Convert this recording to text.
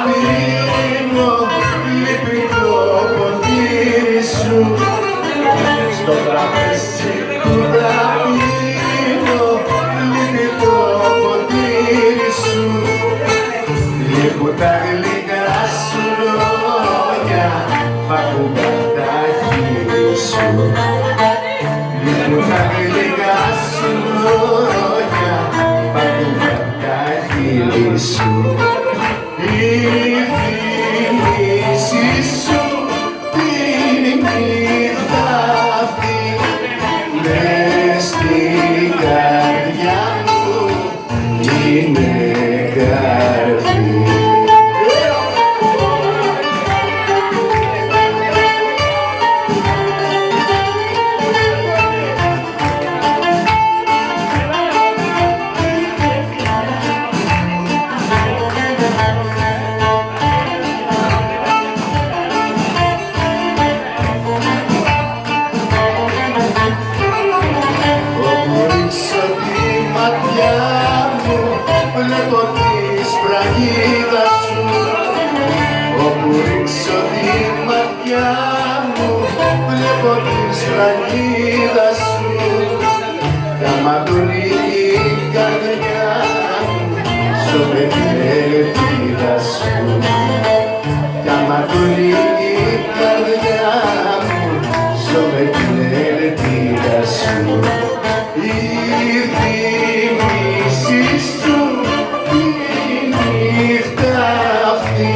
πίνω, λείπει το ποτήρι σου. Στο τραπέζι που τα πίνω, λείπει το ποτήρι σου. Λείπουν τα γλυκά σου λόγια, φαγούντα τα χείλη σου. Λείπουν τα γλυκά σου λόγια, φαγούντα τα χείλη σου. Η θύμηση σου την νύχτα αυτή, μες στην καρδιά μου είναι καρδί. Βλέπω τη σφραγίδα σου, όπου ρίξω τη ματιά μου, βλέπω τη σφραγίδα σου. Κι άμα τολίγει η καρδιά μου, ζω με την ελπίδα σου. Κι άμα τολίγει η καρδιά μου, ζω με την ελπίδα σου. Η θύμηση σου τη νύχτα αυτή,